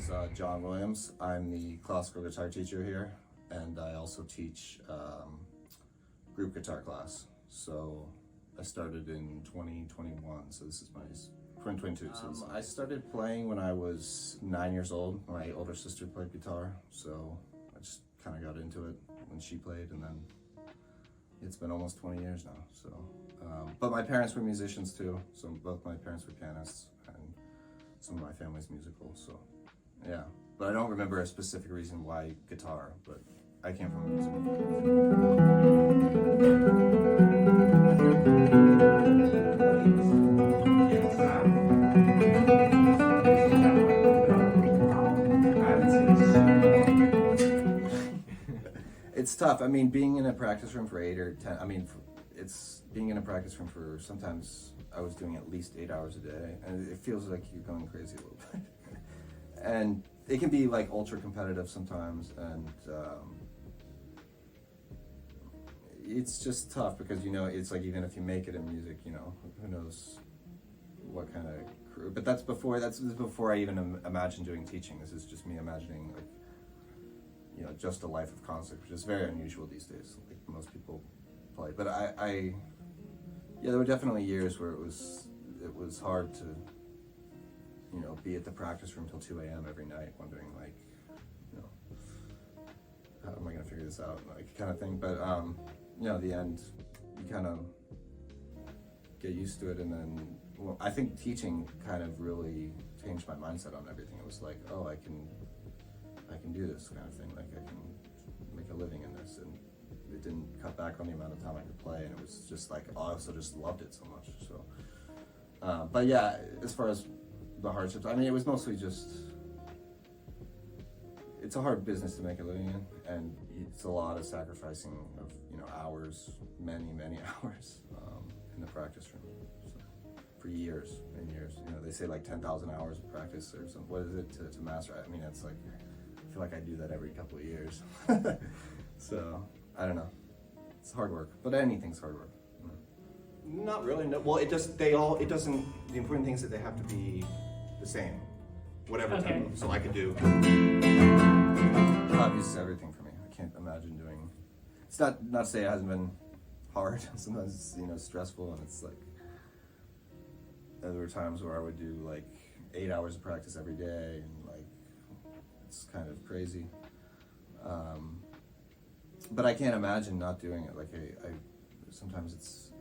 is John Williams. I'm the classical guitar teacher here, and I also teach group guitar class. So I started in 2021, so this is my 2022. So I started playing when I was 9 years old. My older sister played guitar, so I just kind of got into it when she played, and then it's been almost 20 years now. So, but my parents were musicians too, so both my parents were pianists, and some of my family's musical, so yeah. But I don't remember a specific reason why guitar, but I came from a music. It's tough. I mean, being in a practice room for 8 or 10, it's being in a practice room for, sometimes I was doing at least 8 hours a day, and it feels like you're going crazy a little bit. And it can be like ultra competitive sometimes, and it's just tough because, you know, it's like even if you make it in music, you know, who knows what kind of crew. But that's before I even imagined doing teaching. This is just me imagining, like, you know, just a life of concert, which is very unusual these days. Like most people play, but yeah, there were definitely years where it was hard to, you know, be at the practice room till 2 a.m. every night, wondering, like, you know, how am I gonna figure this out, like, kind of thing. But you know, at the end, you kind of get used to it, and then, well, I think teaching kind of really changed my mindset on everything. It was like, oh, I can do this kind of thing. Like, I can make a living in this, and it didn't cut back on the amount of time I could play, and it was just like, I also just loved it so much. So, but yeah, as far as the hardships, I mean, it was mostly just, it's a hard business to make a living in, and it's a lot of sacrificing of, you know, hours, many hours in the practice room. So, for years and years, you know, they say like 10,000 hours of practice or something. What is it to master? I mean, it's like, I feel like I do that every couple of years. So, I don't know. It's hard work, but anything's hard work. Not really. No. Well, the important thing is that they have to be the same. Whatever type of, so I could do. Hobbies is everything for me. I can't imagine doing, it's not to say it hasn't been hard. Sometimes it's, you know, stressful, and it's like, there were times where I would do like 8 hours of practice every day, and like, it's kind of crazy. But I can't imagine not doing it. Like, I sometimes it's,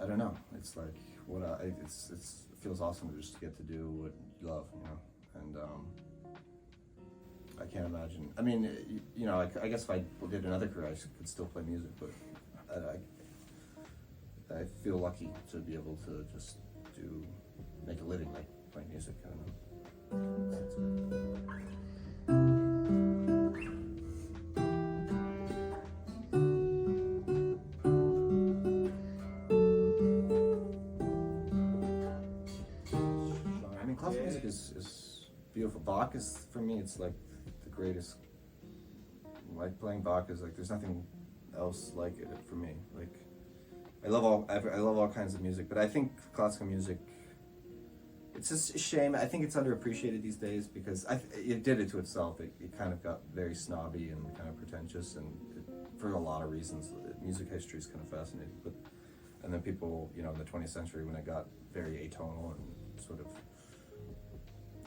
I don't know. It's like, it feels awesome to just get to do what you love, you know. And I can't imagine. I mean, you know, I guess if I did another career, I could still play music, but I feel lucky to be able to just make a living, like playing music. I don't know. Classical music is beautiful. Bach is, for me, it's like the greatest. Like, playing Bach is like, there's nothing else like it for me. Like, I love all kinds of music, but I think classical music, it's just a shame. I think it's underappreciated these days because it did it to itself. It kind of got very snobby and kind of pretentious, and for a lot of reasons. Music history is kind of fascinating, and then people, you know, in the 20th century, when it got very atonal and sort of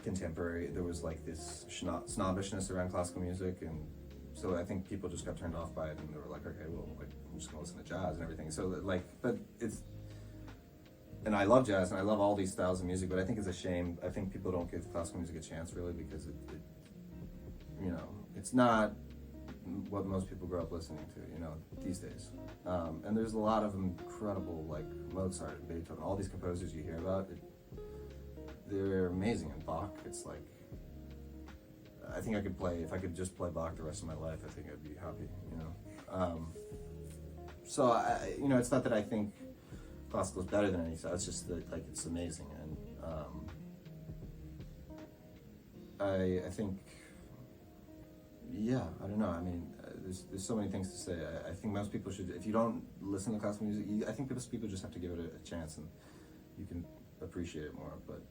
contemporary, there was like this snobbishness around classical music, and so I think people just got turned off by it, and they were like, okay, well, like, I'm just gonna listen to jazz and everything. So like, but it's, and I love jazz and I love all these styles of music, but I think it's a shame. I think people don't give classical music a chance, really, because it you know, it's not what most people grow up listening to, you know, these days. And there's a lot of incredible, like Mozart and Beethoven, all these composers you hear about, they're amazing. And Bach, it's like, I think if I could just play Bach the rest of my life, I think I'd be happy, you know. So you know, it's not that I think classical is better than any style, it's just that, like, it's amazing. And I think, yeah, I don't know. I mean, there's so many things to say. I think most people should, if you don't listen to classical music, I think most people just have to give it a chance, and you can appreciate it more. But